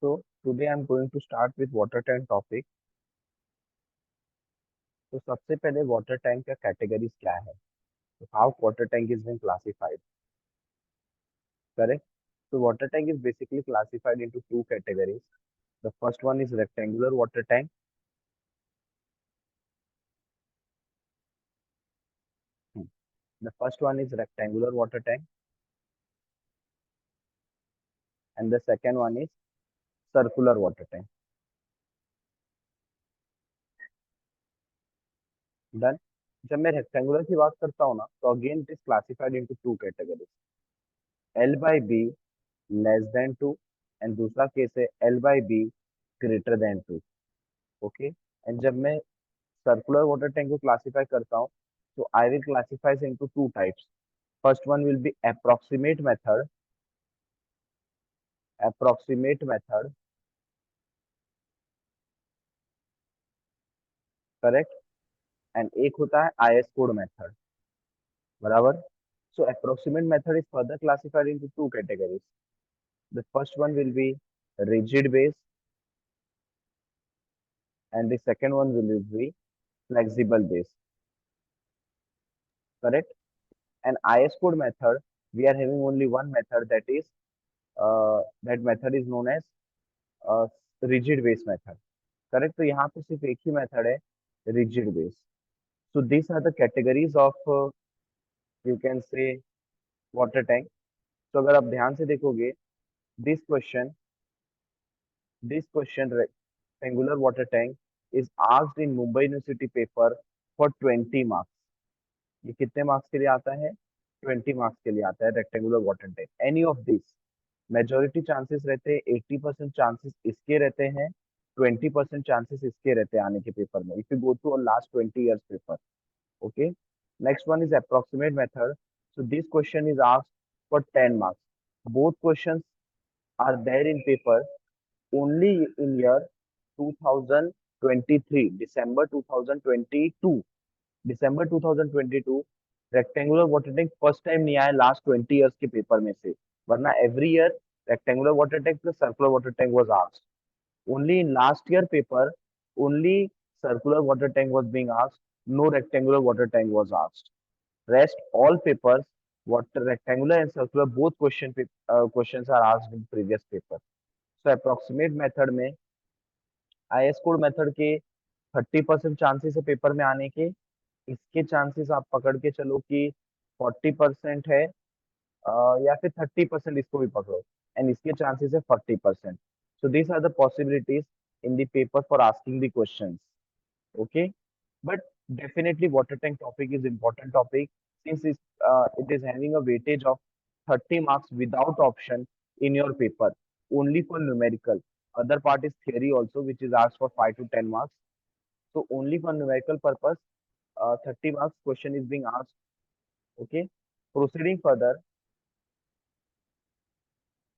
So today I'm going to start with water tank topic. तो सबसे पहले water tank का कैटेगरीज क्या है? तो how water tank is been classified, correct? So water tank is basically classified into two categories. The first one is rectangular water tank. Hmm. The first one is rectangular water tank, and the second one is circular water tank. Done. जब मैं rectangular की बात करता हूँ ना, तो again it is classified into two categories, L by B less than two, and दूसरा case है L by B greater than two. Okay. And जब मैं circular water tank को classify करता हूँ, so I will classify it into two types. First one will be approximate method, correct? And एक होता है IS code method, बराबर? So approximate method is further classified into two categories. The first one will be rigid base, and the second one will be flexible base, correct? And IS code method, we are having only one method, that method is known as uh, rigid base method. Correct. तो यहाँ पे सिर्फ एक ही method है, rigid base. So this are the categories of, you can say, water tank. तो अगर आप ध्यान से देखोगे, this question this question rectangular water tank is asked in Mumbai university paper for 20 marks. ये कितने मार्क्स के लिए आता है? 20 मार्क्स के लिए आता है rectangular water tank. Any of this, majority chances रहते हैं, 80% चांसेस इसके रहते हैं, 20% चांसेस इसके रहते हैं आने के पेपर में, if you go to last 20 years paper. Okay. Next one is approximate method. So this question is asked for 10 marks. Both questions are there in paper only in year 2023, December 2022. December 2022 rectangular water tank first time नहीं आया last 20 years के paper में से, वरना every year rectangular water tank plus circular water tank was asked. Only in last year paper, only circular water tank was being asked, no rectangular water tank was asked. Rest all papers, what rectangular and circular both questions are asked in previous paper. So approximate method में IS code method के 30% chances है paper में आने के. इसके chances आप पकड़ के चलो कि 40% है, या फिर 30% इसको भी पकड़ो, एंड इसके चांसेस है 40%. So these are the possibilities in the paper for asking the questions. Okay. But definitely water tank topic is important topic, since it is having a weightage of 30 marks without option in your paper, only for numerical. Other part is theory also, which is asked for 5 to 10 marks. So only for numerical purpose, 30 marks question is being asked. Okay. Proceeding further,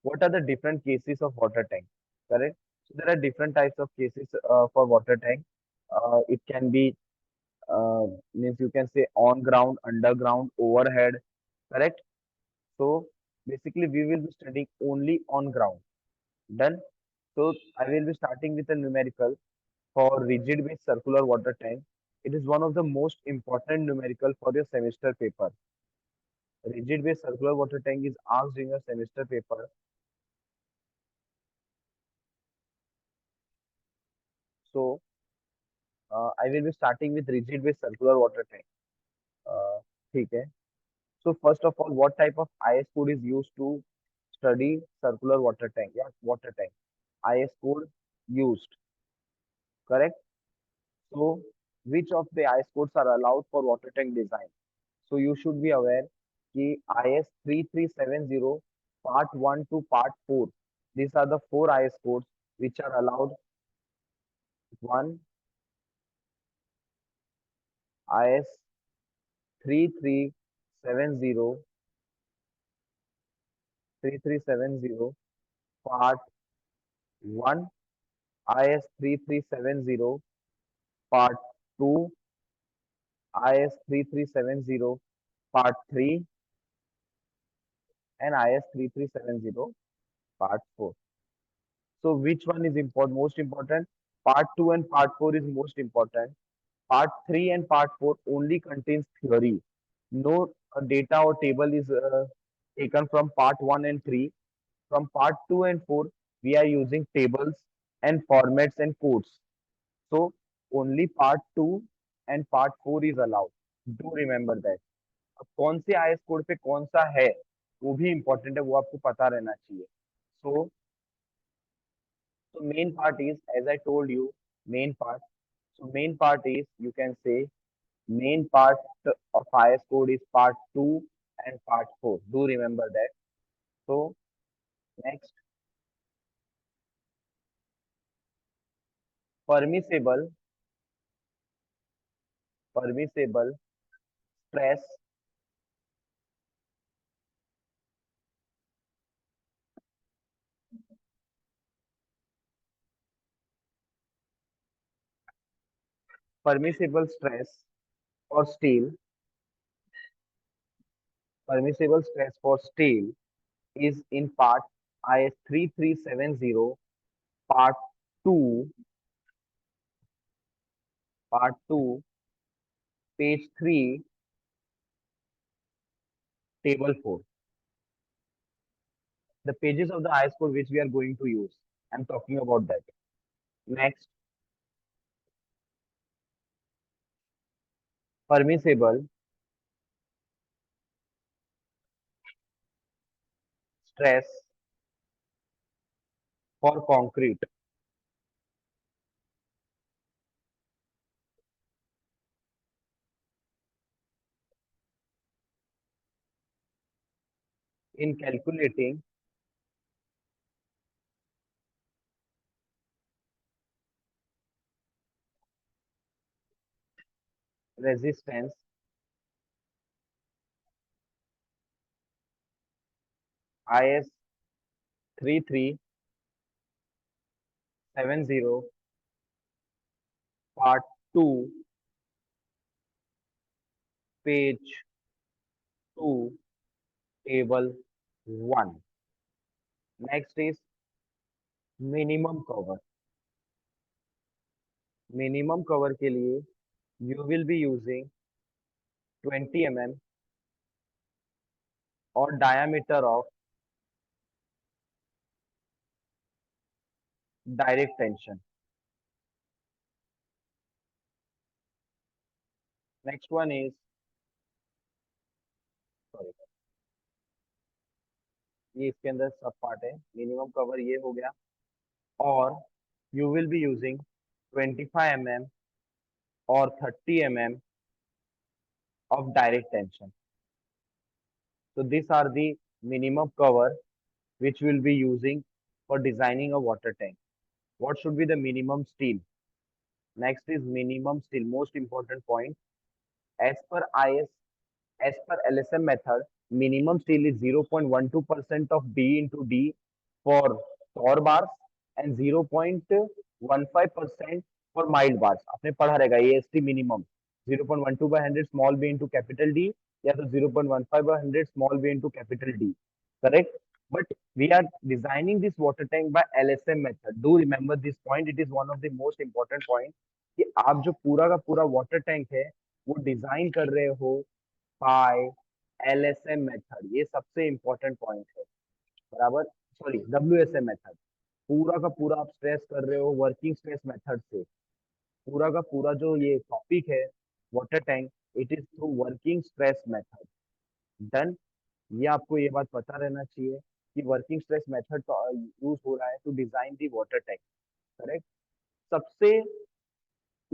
what are the different cases of water tank? Correct. So there are different types of cases for water tank. It can be, means you can say on ground, underground, overhead, correct? So basically we will be studying only on ground. Done. So I will be starting with a numerical for rigid base circular water tank. It is one of the most important numerical for your semester paper. Rigid base circular water tank is asked in your semester paper. So I will be starting with rigid base circular water tank. ठीक है. So first of all, what type of IS code is used to study circular water tank? Yeah, water tank. IS code used, correct? So which of the IS codes are allowed for water tank design? So you should be aware कि IS 3370 part 1 to part 4. These are the four IS codes which are allowed. One, IS 3370 3370 part 1, IS 3370 part 2, IS 3370 part 3, and IS 3370 part 4. So which one is most important? Part 2 and part 4 is most important. Part 3 and part 4 only contains theory. No data or table is taken from part 1 and 3. From part 2 and 4, we are using tables and formats and codes. So only part 2 and part 4 is allowed. Do remember that. अब कौन से IS code पे कौन सा है वो भी important है, वो आपको पता रहना चाहिए. So main part is, as I told you, main part. So main part is, you can say, main part of IS code is part 2 and part 4. Do remember that. So next, permissible, permissible stress, permissible stress for steel, permissible stress for steel is in part IS 3370, part 2, part 2, page 3, table 4. The pages of the IS code which we are going to use. I'm talking about that. Next, permissible stress for concrete in calculating resistance IS 3370 part 2 page 2 table 1. Next is minimum cover. Minimum cover के लिए you will be using 20 mm or diameter of direct tension. Next one is, sorry, ये इसके अंदर सब part है. Minimum cover ये हो गया. और you will be using 25 mm or 30 mm of direct tension. So these are the minimum cover which we'll be using for designing a water tank. What should be the minimum steel? Next is minimum steel, most important point. As per IS, as per LSM method, minimum steel is 0.12% of D into D for Tor bars and 0.15% for mild bars. आपने पढ़ा रहेगा AST minimum 0.12 by 100 small b into capital D या तो 0.15 by 100 small b into capital D. Correct? But we are designing this water tank by LSM method. Do remember this point. It is one of the most important point कि आप जो पूरा का पूरा water tank है वो design कर रहे हो बाय LSM मेथड. ये सबसे इंपॉर्टेंट पॉइंट है. बराबर. Sorry, WSM method. पूरा का पूरा आप स्ट्रेस कर रहे हो वर्किंग स्ट्रेस मेथड से. पूरा का पूरा जो ये टॉपिक है water tank, it is through working stress method. Done. ये आपको ये बात पता रहना चाहिए कि वर्किंग स्ट्रेस मेथड यूज हो रहा है to design the water tank. Correct. सबसे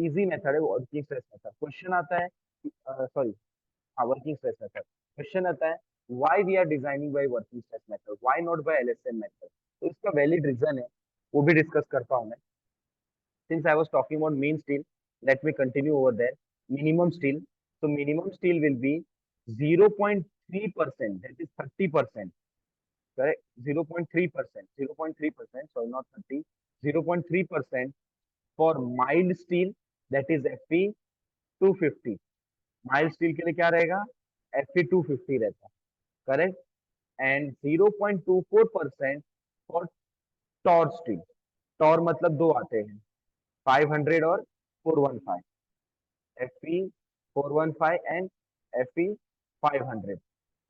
इजी मेथड है वर्किंग स्ट्रेस मेथड. क्वेश्चन आता है, सॉरी, हाँ, वर्किंग स्ट्रेस मेथड. क्वेश्चन आता है why we are designing by working stress method, why not by LSM method. तो इसका वैलिड रीजन है, वो भी डिस्कस करता हूँ मैं. Since I was talking about main steel, let me continue over there. Minimum steel. So minimum steel will be 0.3%, that is 30%. Correct? 0.3%, 0.3%, sorry, not 30, 0.3% for mild steel, that is Fe 250. Mild steel के लिए क्या रहेगा? Fe250 रहता है. Correct. And 0.24% for tor steel. Tor मतलब दो आते हैं, 500 और 415, FE 415 एंड FE 500।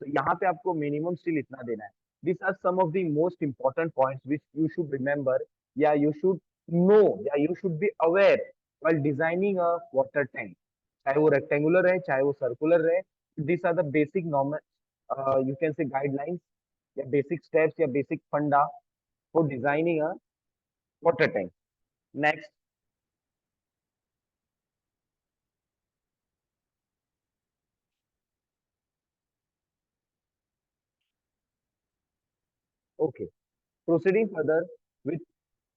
तो यहाँ पे आपको मिनिमम स्टिल इतना देना है। This are some of the most important points which you should remember, या यू शुड नो, या you should be aware while designing a water tank, चाहे वो रेक्टेंगुलर है चाहे वो सर्कुलर है। This are the basic normal, you can say guidelines या basic steps या basic funda for designing a water tank. Next, okay, proceeding further with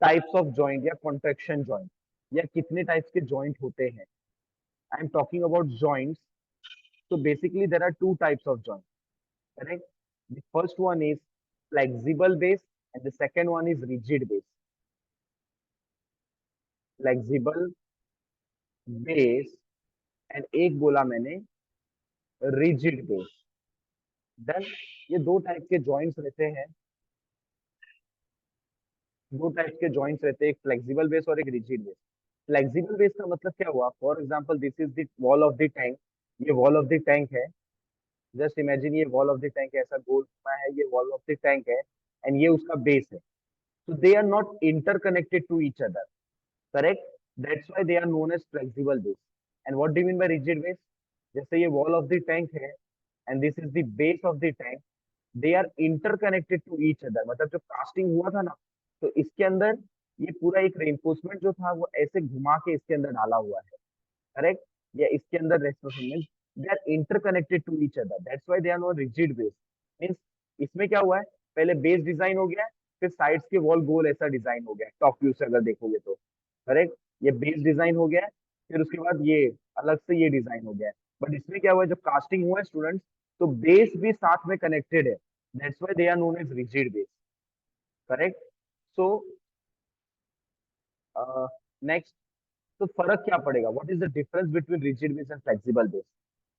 types of joint या contraction joint, या कितने टाइप्स के जॉइंट होते हैं। I am talking about joints. So basically, there are two types of joint, correct? The first one is flexible base, and the second one is rigid base. Flexible base, and एक बोला मैंने rigid base। Then ये दो type के joints रहते हैं, दो type के जॉइंट्स रहते हैं, एक फ्लेक्सिबल बेस और एक रिजिड बेस। फ्लेक्सिबल बेस का मतलब क्या हुआ? For example, this is the wall of the tank. ये वॉल ऑफ द टैंक है। जस्ट इमेजिन, ये वॉल ऑफ द टैंक है, ऐसा गोल घुमा है, ये वॉल ऑफ द टैंक है, एंड ये उसका बेस है। So they are not interconnected to each other, correct? That's why they are known as flexible base. And what do you mean by rigid base? जैसे ये wall of the tank है and this is the base of the tank, they are interconnected to each other। मतलब जो casting हुआ था ना, तो इसके अंदर ये पूरा एक रेनफोर्समेंट जो था वो ऐसे घुमा के इसके अंदर डाला हुआ है, करेक्ट? या इसके अंदर reinforcement, they are interconnected to each other, that's why they are not rigid base. Means इसमें क्या हुआ है, पहले बेस डिजाइन हो गया है, फिर साइड्स के वॉल गोल ऐसा डिजाइन हो गया है, टॉप व्यू से अगर देखोगे तो, करेक्ट? ये बेस डिजाइन हो गया है, फिर उसके बाद ये अलग से ये डिजाइन हो गया है। बट इसमें क्या हुआ है, जब कास्टिंग हुआ है स्टूडेंट्स, तो बेस भी साथ में कनेक्टेड है, that's why they are known as rigid base, correct? So next, तो फर्क क्या पड़ेगा? What is the difference between rigid base and flexible base?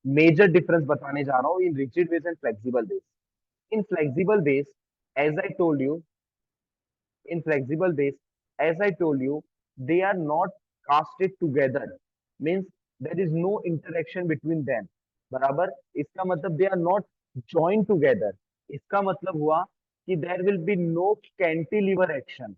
Major difference बताने जा रहा हूँ in rigid base and flexible base. In flexible base, as I told you, in flexible base, as I told you, they are not casted together, means there is no interaction between them, बराबर? इसका मतलब they are not joined together। इसका मतलब हुआ कि there will be no cantilever action,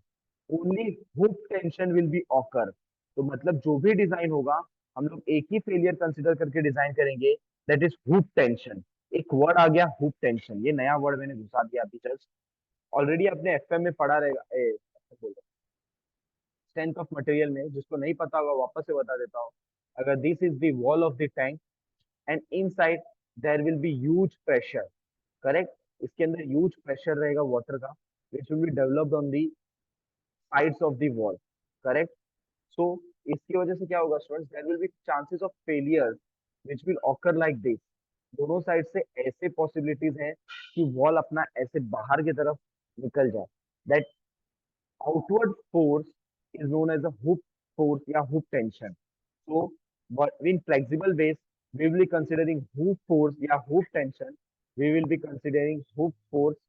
only hook tension will be occur। तो मतलब जो भी डिजाइन होगा, हम लोग एक ही फेलियर कंसिडर करके डिजाइन करेंगे, दैट इज हुक टेंशन। एक वर्ड आ गया हुक टेंशन, ये नया वर्ड मैंने घुसा दिया अभी जस्ट। ऑलरेडी आपने एफएम में पढ़ा रहेगा, स्ट्रेंथ ऑफ मटेरियल में, जिसको नहीं पता होगा वापस से बता देता हूँ। अगर this is the wall of the tank and inside there will be huge pressure, correct? इसके अंदर ह्यूज प्रेशर रहेगा वाटर का, which will be developed on the sides of the wall, correct? So इसकी वजह से क्या होगा students, there will be chances of failure which will occur like this. दोनों साइड से ऐसे पॉसिबिलिटीज हैं कि वॉल अपना ऐसे बाहर की तरफ निकल जाए। That outward force is known as a hook force या hook tension। So, but in flexible base, we will be considering hook force या hook tension. We will be considering hook force।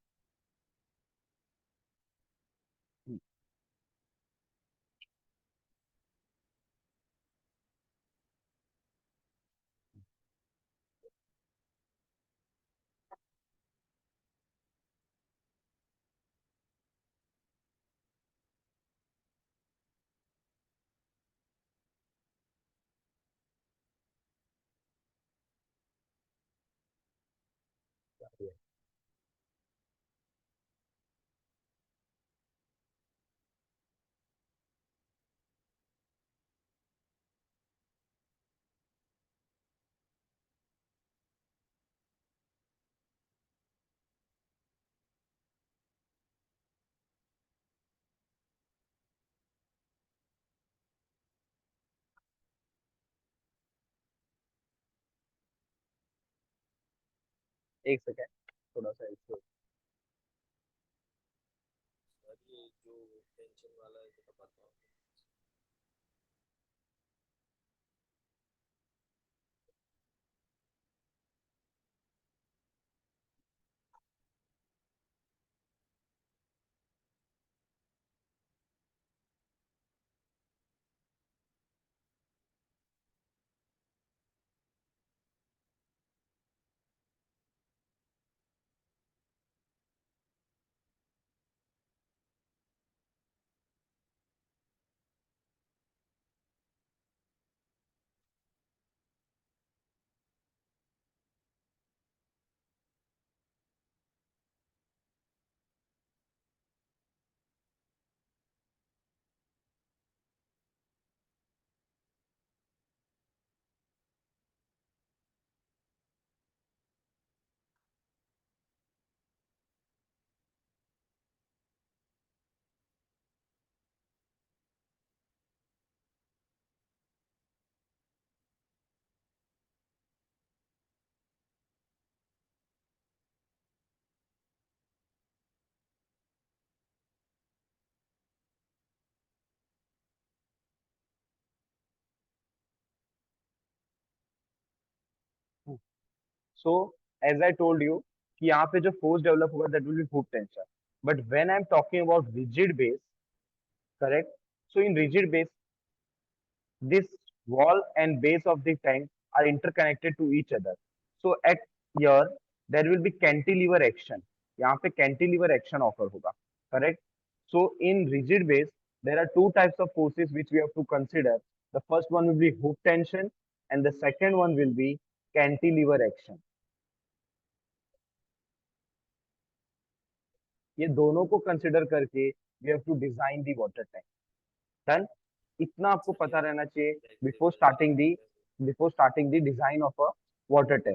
एक सेकेंड, थोड़ा सा इसको। Sir ये जो tension वाला है तो बताओ। So as I told you कि यहाँ पे जो force develop होगा that will be hook tension. But when I'm talking about rigid base, correct? So in rigid base, this wall and base of the tank are interconnected to each other. So at here there will be cantilever action. यहाँ पे cantilever action occur होगा, correct? So in rigid base there are two types of forces which we have to consider. The first one will be hook tension and the second one will be cantilever action. ये दोनों को consider करके we have to design the water tank. Done? इतना आपको चलिए पता रहना चाहिए एग्जैक्टली before मुझे starting the समझ गया। design of a water tank.